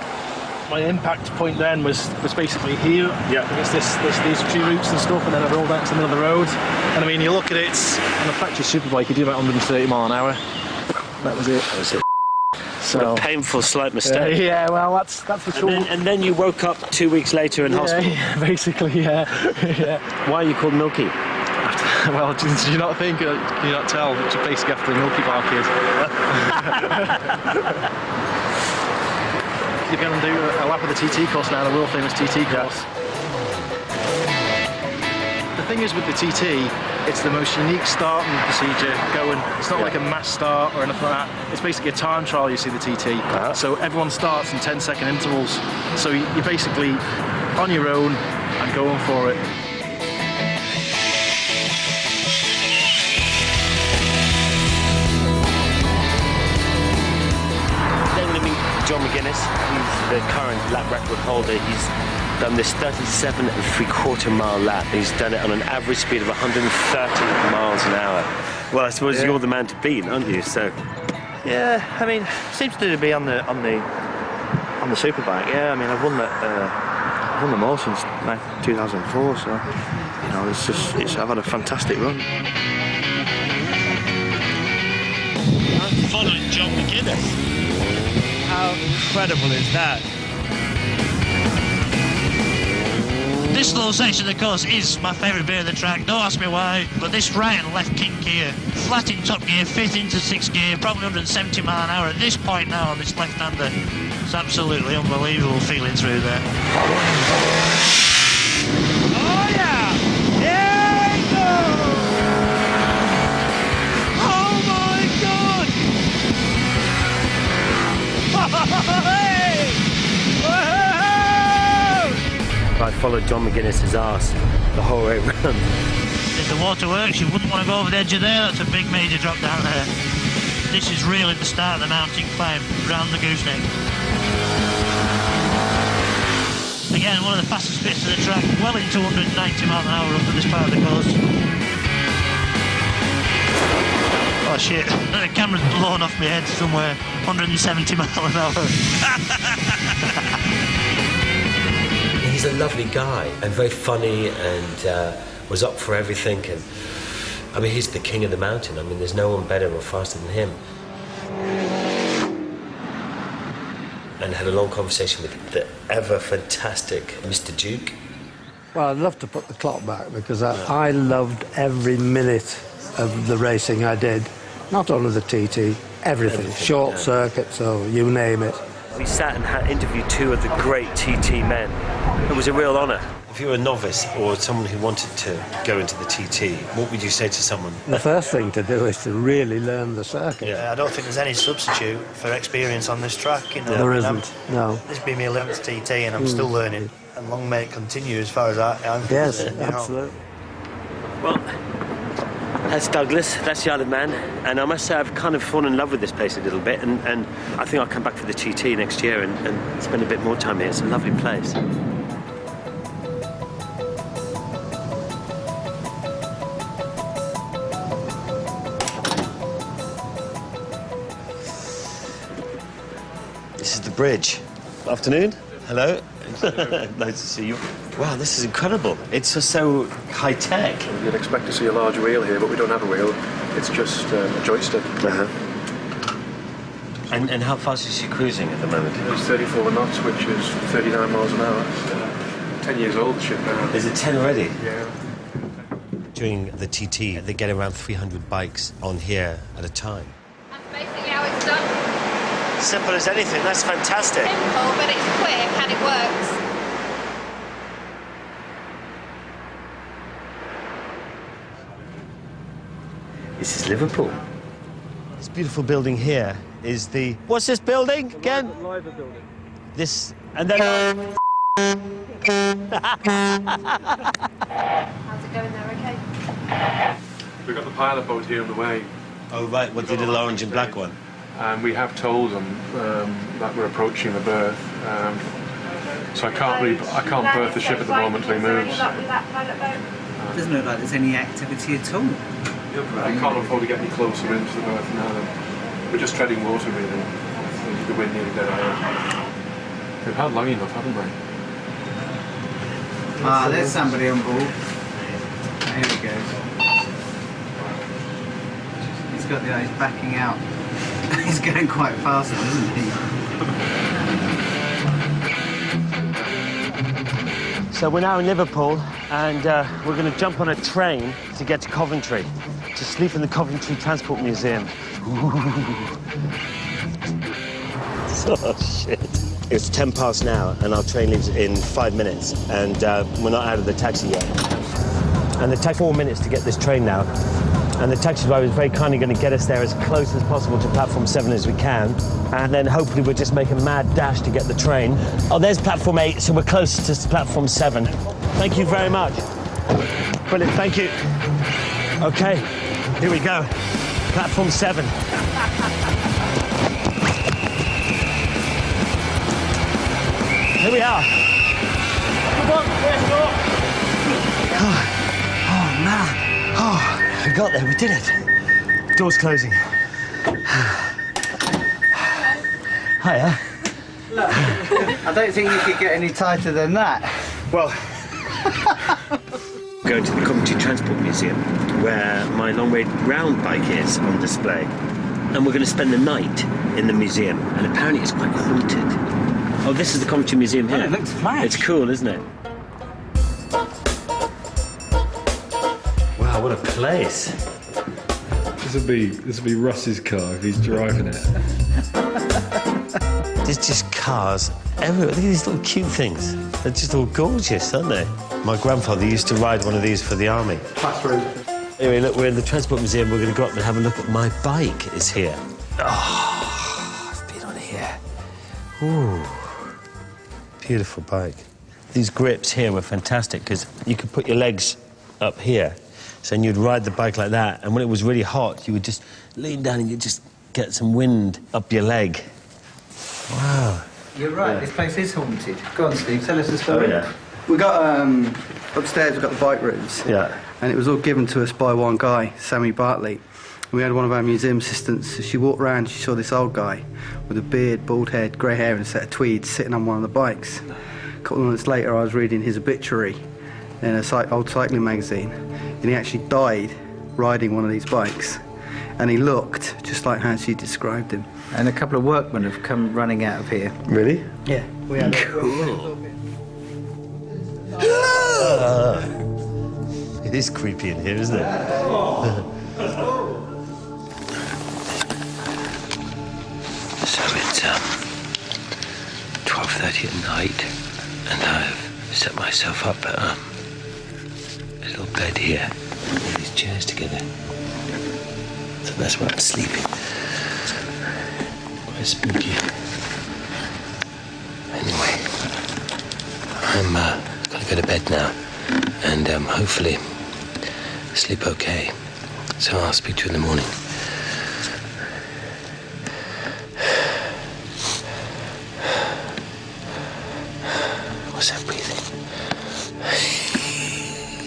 My impact point then was basically here, against these tree roots and stuff, and then I rolled out to the middle of the road. And I mean, you look at it, on a factory superbike, you do about 130 mile an hour. That was it. That was it. So, what a painful, slight mistake. Yeah, well, that's the trouble. And then you woke up 2 weeks later in hospital. Yeah, basically, yeah. Why are you called Milky? Well, do you not think? Can you not tell? It's basically after the Milky Bar kid. You're going to do a lap of the TT course now, the world famous TT course. The thing is with the TT, it's the most unique starting procedure going. It's not like a mass start or anything like that. It's basically a time trial, you see the TT. So everyone starts in 10-second intervals. So you're basically on your own and going for it. John McGuinness, he's the current lap record holder. He's done this 37.75 mile lap. He's done it on an average speed of 130 miles an hour. Well, I suppose you're the man to beat, aren't you? So, yeah, I mean, seems to be on the superbike. Yeah, I mean, I've won them all since 2004. So, you know, I've had a fantastic run. I'm following John McGuinness. How incredible is that? This little section of the course is my favourite bit of the track. Don't ask me why, but this right and left kink here, flat in top gear, fifth into sixth gear, probably 170 mile an hour at this point now on this left-hander. It's absolutely unbelievable feeling through there. Oh yeah! There we go! Oh my God! I followed John McGuinness's arse the whole way round. If the water works, you wouldn't want to go over the edge of there. That's a big major drop down there. This is really the start of the mountain climb round the gooseneck. Again, one of the fastest bits of the track, well into 190 miles an hour up at this part of the course. Oh shit, the camera's blown off my head somewhere. 170 miles an hour. He's a lovely guy and very funny and was up for everything. And I mean, he's the king of the mountain. I mean, there's no one better or faster than him. And had a long conversation with the ever fantastic Mr. Duke. Well, I'd love to put the clock back because I loved every minute of the racing I did. Not only the TT, everything. Short circuits, or you name it. We sat and interviewed two of the great TT men. It was a real honour. If you were a novice or someone who wanted to go into the TT, what would you say to someone? The first thing to do is to really learn the circuit. Yeah, I don't think there's any substitute for experience on this track. You know, There isn't, no. This has been my 11th TT and I'm still learning. And long may it continue as far as I'm Yes, concerned. absolutely. Well, that's Douglas, that's the Isle of Man, and I must say I've kind of fallen in love with this place a little bit, and I think I'll come back for the TT next year and spend a bit more time here. It's a lovely place. This is the bridge. Afternoon. Hello. Nice to see you. Wow, this is incredible. It's just so high-tech. You'd expect to see a large wheel here, but we don't have a wheel. It's just a joystick. And how fast is she cruising at the moment? It's 34 knots, which is 39 miles an hour. It's 10 years old, the ship now. Is it 10 already? Yeah. During the TT, they get around 300 bikes on here at a time. That's basically how it's done. Simple as anything, that's fantastic. Simple, but it's quick and it works. This is Liverpool. This beautiful building here is the... What's this building again? The Liver building. This... And then... How's it going there, okay? We've got the pilot boat here on the way. Oh, right, what, the little orange and black one? And we have told them that we're approaching the berth. So I can't berth the ship at the moment until he moves. Doesn't look like there's any activity at all. I can't afford to get any closer into the berth now. We're just treading water, really. The wind nearly dead ahead. We've had long enough, haven't we? Ah, there's somebody on board. Here he goes. He's got the eyes backing out. He's going quite fast, isn't he? So we're now in Liverpool, and we're going to jump on a train to get to Coventry, to sleep in the Coventry Transport Museum. Oh, shit. It's 10 past now, and our train leaves in 5 minutes, and we're not out of the taxi yet. And it takes 4 minutes to get this train now, and the taxi driver is very kindly going to get us there as close as possible to platform 7 as we can, and then hopefully we'll just make a mad dash to get the train. Oh, there's platform 8, so we're close to platform 7. Thank you very much. Brilliant, thank you. Okay, here we go. Platform 7. Here we are. Come on, let's go. Oh, man. Oh, we got there, we did it. Door's closing. Hiya. Look, I don't think you could get any tighter than that. Well, going to the Coventry Transport Museum, where my long-range round bike is on display. And we're going to spend the night in the museum, and apparently it's quite haunted. Oh, this is the Coventry Museum here. Oh, it looks flash. It's cool, isn't it? Wow, what a place. This will be Russ's car if he's driving it. There's just cars everywhere. Look at these little cute things. They're just all gorgeous, aren't they? My grandfather used to ride one of these for the army. Anyway, look, we're in the Transport Museum. We're going to go up and have a look at my bike. Is here. Oh, I've been on here. Ooh. Beautiful bike. These grips here were fantastic because you could put your legs up here, so then you'd ride the bike like that, and when it was really hot, you would just lean down and you'd just get some wind up your leg. Wow. You're right, Yeah. this place is haunted. Go on, Steve, tell us the story. Oh, yeah. We got, upstairs we've got the bike rooms. Yeah. And it was all given to us by one guy, Sammy Bartley. We had one of our museum assistants. She walked round, she saw this old guy with a beard, bald head, grey hair and a set of tweeds sitting on one of the bikes. A couple of months later I was reading his obituary in an old cycling magazine, and he actually died riding one of these bikes. And he looked just like how she described him. And a couple of workmen have come running out of here. Really? Yeah. We had Cool. It is creepy in here, isn't it? So it's 12:30 at night, and I've set myself up at a little bed here, all these chairs together. So that's where I'm sleeping. Quite spooky. Anyway, I'm gonna go to bed now, and hopefully sleep okay. So I'll speak to you in the morning. What's that breathing?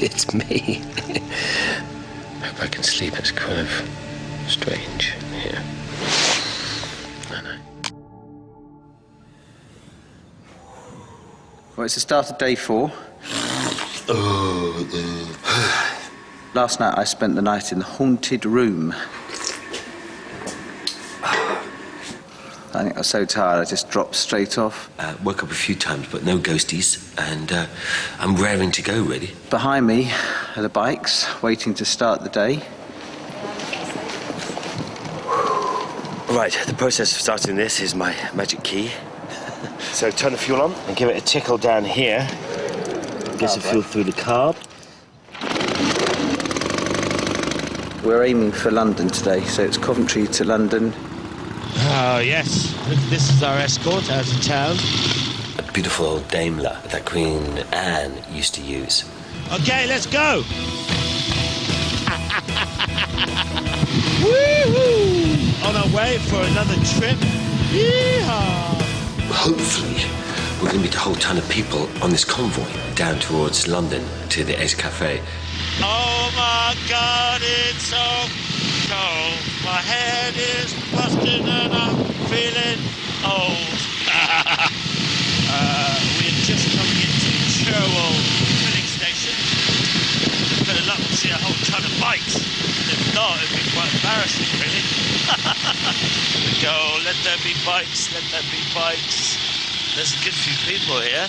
It's me. Hope I can sleep. It's kind of strange here. I know. Well, it's the start of day 4. Last night I spent the night in the haunted room. I think I was so tired I just dropped straight off. Woke up a few times, but no ghosties, and I'm raring to go, really. Behind me are the bikes, waiting to start the day. Right, the process of starting this is my magic key. So turn the fuel on and give it a tickle down here. Get some fuel through the carb. We're aiming for London today, so it's Coventry to London. Oh, yes. This is our escort out of town. A beautiful old Daimler that Queen Anne used to use. OK, let's go! Woo-hoo! On our way for another trip. Yeehaw! Hopefully, we're going to meet a whole ton of people on this convoy down towards London to the Ace Cafe. Oh my God, it's so cold. My head is busted and I'm feeling old. We're just coming into Cherwell filling station. Better luck, we'll see a whole ton of bikes. If not, it'd be quite embarrassing, really. Go, let there be bikes, let there be bikes. There's a good few people here.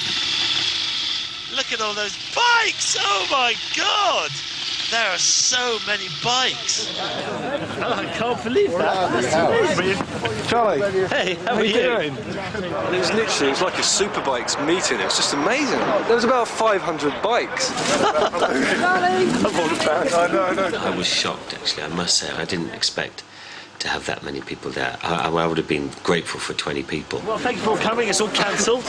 Look at all those bikes! Oh my God! There are so many bikes. I can't believe that. Charlie. Hey, how are you doing? It was like a superbikes meeting. It was just amazing. There was about 500 bikes. I was shocked, actually, I must say. I didn't expect to have that many people there. I would have been grateful for 20 people. Well, thank you for coming. It's all cancelled.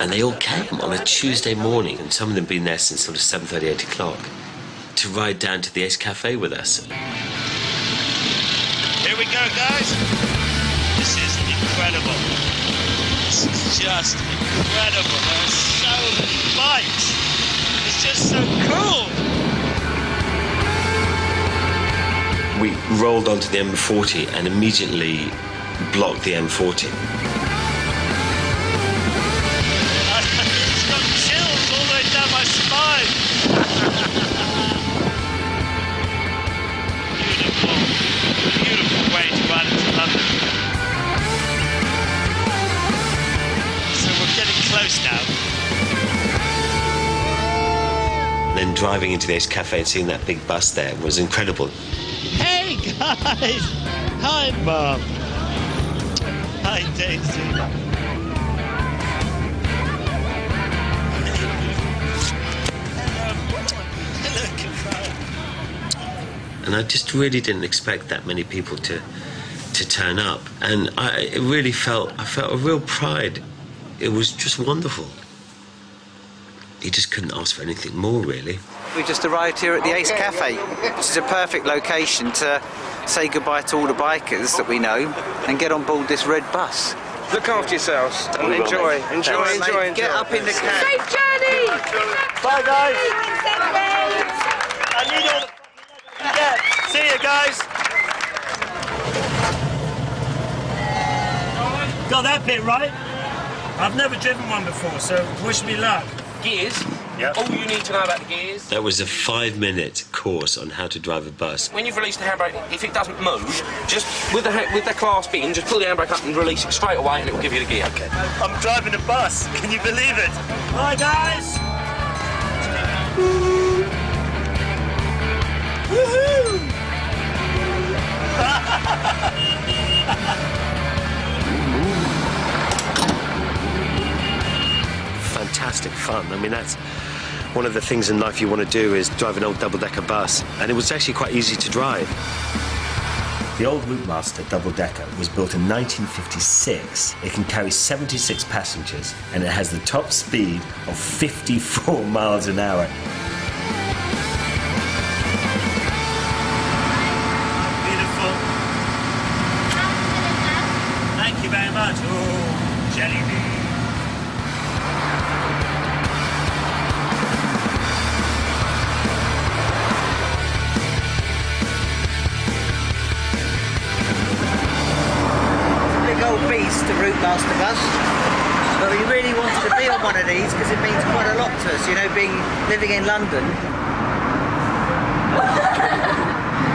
And they all came on a Tuesday morning, and some of them been there since sort of 7:30, 8 o'clock, to ride down to the Ace Cafe with us. Here we go, guys. This is incredible. This is just incredible. There are so many bikes. It's just so cool. We rolled onto the M40 and immediately blocked the M40. It's got chills all the way down my spine. Beautiful way to ride into London. So we're getting close now. Then driving into the Ace Cafe and seeing that big bus there was incredible. Hey guys! Hi Mum! Hi Daisy! And I just really didn't expect that many people to turn up, and I felt a real pride. It was just wonderful. You just couldn't ask for anything more, really. We just arrived here at the Ace Cafe, which is a perfect location to say goodbye to all the bikers that we know and get on board this red bus. Look after yourselves and enjoy. Enjoy. Get up in the cab. Safe journey! Bye, guys. I need all the... Yeah, see you, guys. Got that bit right? I've never driven one before, so wish me luck. Gears? Yep. All you need to know about the gears. That was a 5-minute course on how to drive a bus. When you've released the handbrake, if it doesn't move, just with the clasp in, just pull the handbrake up and release it straight away and it will give you the gear. Okay. I'm driving a bus. Can you believe it? Bye, guys. Woohoo! Fantastic fun. I mean, that's one of the things in life you want to do, is drive an old double-decker bus. And it was actually quite easy to drive. The old Routemaster double-decker was built in 1956. It can carry 76 passengers, and it has the top speed of 54 miles an hour. Beautiful. Thank you very much. Oh, jelly bean. Beast, the Routemaster bus, but we really wanted to be on one of these because it means quite a lot to us, you know, living in London.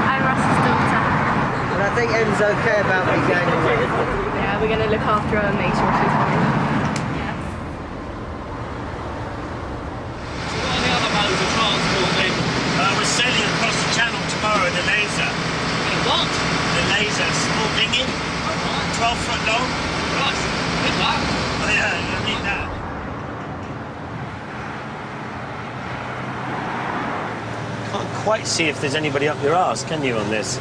I'm Russ's daughter. And I think Em's okay about me going away. Yeah, we're going to look after her and make sure she's fine. Yes. What are the other modes of transport then? We're sailing across the channel tomorrow in the laser. What? The laser, small dinghy. 12 foot long. Right. Good luck. Oh yeah, you need that. Can't quite see if there's anybody up your arse, can you, on this?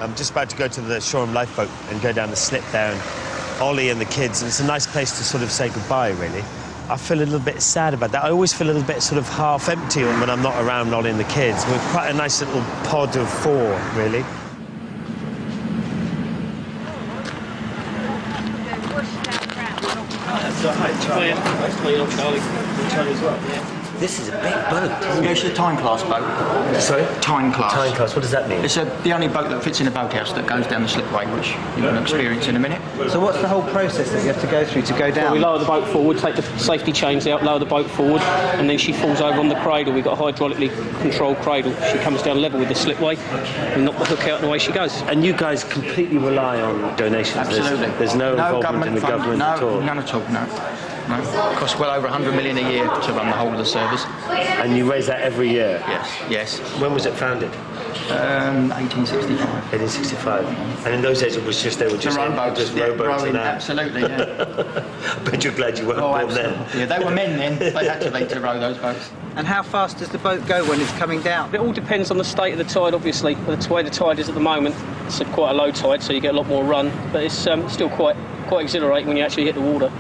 I'm just about to go to the Shoreham lifeboat and go down the slip there, and Ollie and the kids, and it's a nice place to sort of say goodbye, really. I feel a little bit sad about that. I always feel a little bit sort of half empty when I'm not around Ollie and the kids. We're quite a nice little pod of 4, really. Hi, Charlie. Nice to meet you, Charlie. Charlie as well. Yeah. This is a big boat. It's a time class boat. Sorry? Time class. Time class, what does that mean? It's the only boat that fits in a boathouse that goes down the slipway, which you're going to experience in a minute. So what's the whole process that you have to go through to go down? Well, we lower the boat forward, take the safety chains out, lower the boat forward, and then she falls over on the cradle. We've got a hydraulically controlled cradle. She comes down level with the slipway, we knock the hook out and away she goes. And you guys completely rely on donations? Absolutely. There's no involvement in the government at all? None at all, no. No. It costs well over 100 million a year to run the whole of the service. And you raise that every year? Yes, yes. When was it founded? 1865. 1865. And in those days it was just, they were just rowboats and that. Absolutely, yeah. But you're glad you weren't born then. Yeah, they were men then. They had to learn to row those boats. And how fast does the boat go when it's coming down? It all depends on the state of the tide, obviously. The way the tide is at the moment, it's quite a low tide, so you get a lot more run. But it's still quite exhilarating when you actually hit the water.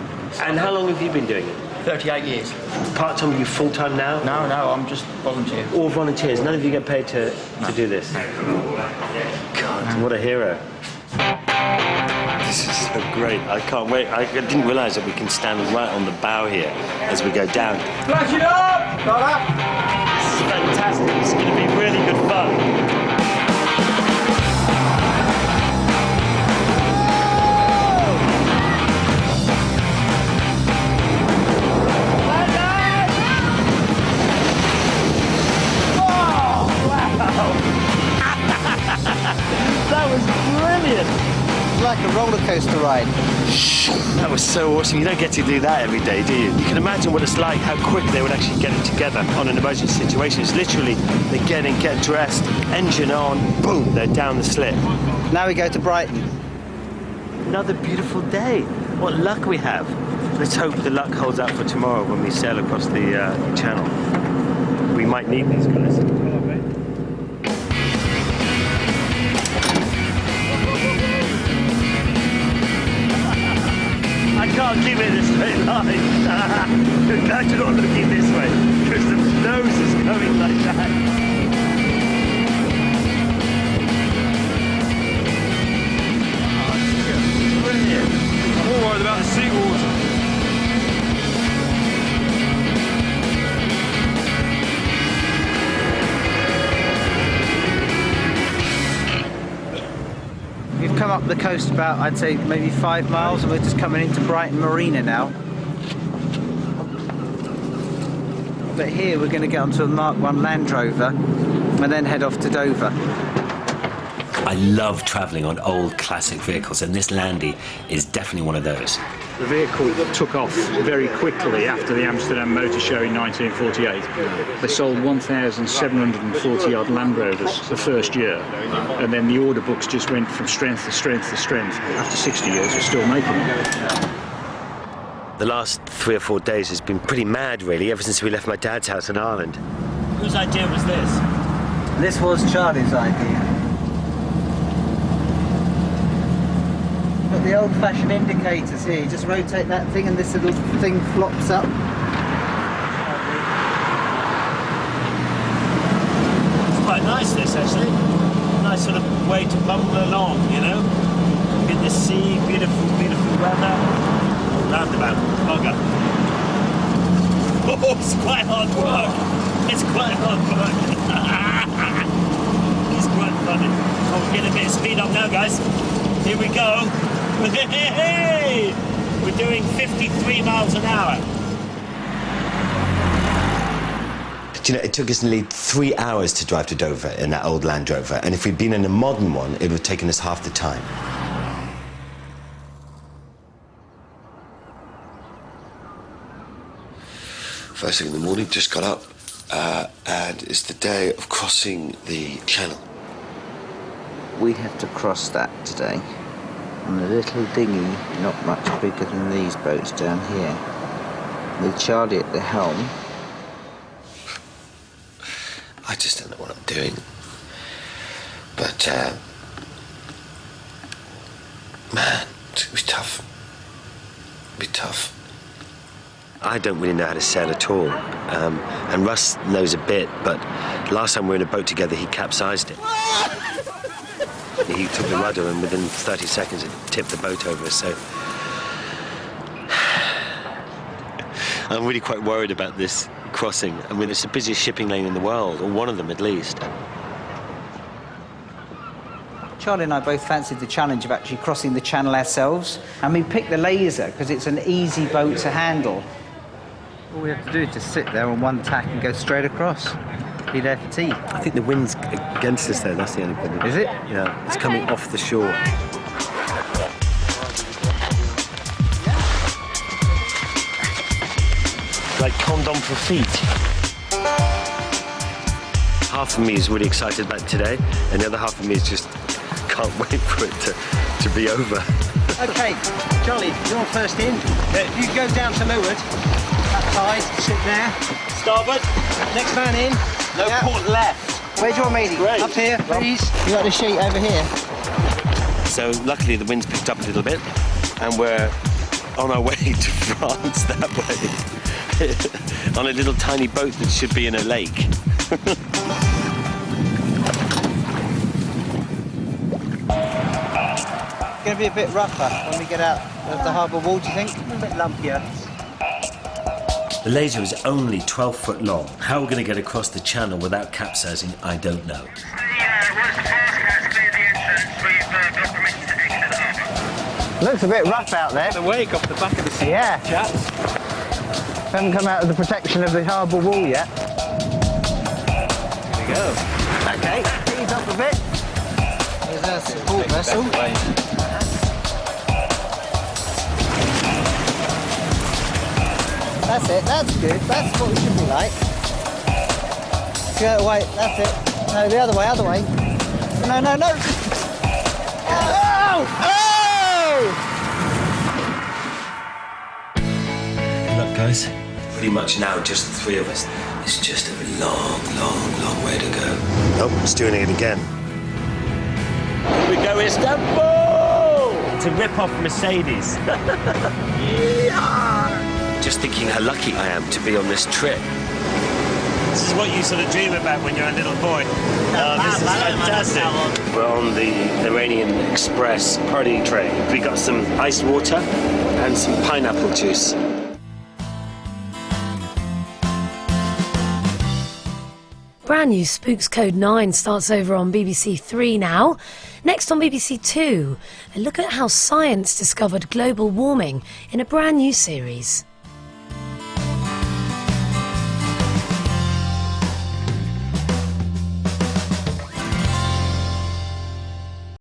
And how long have you been doing it? 38 years. Part-time, are you full-time now? No, I'm just volunteer. All volunteers? None of you get paid to do this? God, what a hero. This is so great. I can't wait. I didn't realise that we can stand right on the bow here as we go down. Flash it up! This is fantastic. It's going to be really good fun. That was brilliant! It's like a roller coaster ride. That was so awesome. You don't get to do that every day, do you? You can imagine what it's like, how quick they would actually get it together on an emergency situation. It's literally, they get in, get dressed, engine on, boom, they're down the slip. Now we go to Brighton. Another beautiful day. What luck we have. Let's hope the luck holds out for tomorrow when we sail across the channel. We might need these guys. I can't keep it in a straight line. You're glad you're not looking this way, because the nose is going like that. Oh, brilliant. I'm all worried about the seawater. We've come up the coast about, I'd say, maybe 5 miles, and we're just coming into Brighton Marina now. But here we're going to get onto a Mark I Land Rover and then head off to Dover. I love travelling on old classic vehicles, and this Landy is definitely one of those. The vehicle took off very quickly after the Amsterdam Motor Show in 1948. They sold 1,740 odd Land Rovers the first year, and then the order books just went from strength to strength to strength. After 60 years, we're still making them. The last 3 or 4 days has been pretty mad, really, ever since we left my dad's house in Ireland. Whose idea was this? This was Charlie's idea. Got the old-fashioned indicators here. You just rotate that thing and this little thing flops up. It's quite nice, this, actually. Nice sort of way to bumble along, you know? Get the sea, beautiful, beautiful weather. Roundabout, bugger. Oh, it's quite hard work. It's quite hard work. It's quite funny. Oh, we're getting a bit of speed up now, guys. Here we go. Hey! We're doing 53 miles an hour. Do you know, it took us nearly 3 hours to drive to Dover in that old Land Rover, and if we'd been in a modern one, it would have taken us half the time. First thing in the morning, just got up, and it's the day of crossing the channel. We have to cross that today. on a little dinghy, not much bigger than these boats down here, with Charlie at the helm. I just don't know what I'm doing. But, man, it's gonna be tough. It'll be tough. I don't really know how to sail at all. And Russ knows a bit, but last time we were in a boat together, he capsized it. He took the rudder and within 30 seconds it tipped the boat over, so... I'm really quite worried about this crossing. I mean, it's the busiest shipping lane in the world, or one of them at least. Charlie and I both fancied the challenge of actually crossing the channel ourselves, and we picked the Laser because it's an easy boat to handle. All we have to do is just sit there on one tack and go straight across. Be there for tea. I think the wind's against us there, that's the only problem. Is it? Yeah, it's coming off the shore. Like condom for feet. Half of me is really excited about today, and the other half of me is just can't wait for it to be over. Okay, Charlie, you're first in. You go down to leeward, that side, sit there. Starboard. Next man in. No port left. Where do you want me to go? Up here, please. You got the sheet over here. So luckily the wind's picked up a little bit, and we're on our way to France that way. On a little tiny boat that should be in a lake. It's going to be a bit rougher when we get out of the harbour wall, do you think? A bit lumpier. The Laser is only 12 foot long. How we're going to get across the channel without capsizing, I don't know. Looks a bit rough out there. The wake off the back of the sea. Yeah. Chaps. Haven't come out of the protection of the harbour wall yet. Here we go. Okay, ease up a bit. There's our support vessel. That's it, that's good. That's what we should be like. Go away, that's it. No, the other way, other way. No, no, no! Oh! Oh! Look, guys, pretty much now just the three of us. It's just a long, long, long way to go. Oh, it's doing it again. Here we go, Istanbul! To rip off Mercedes. Yeah! Just thinking how lucky I am to be on this trip. This is what you sort of dream about when you're a little boy. Oh, this is fantastic. We're on the Iranian Express party train. We got some iced water and some pineapple juice. Brand new Spooks Code 9 starts over on BBC 3 now. Next on BBC 2, a look at how science discovered global warming in a brand new series.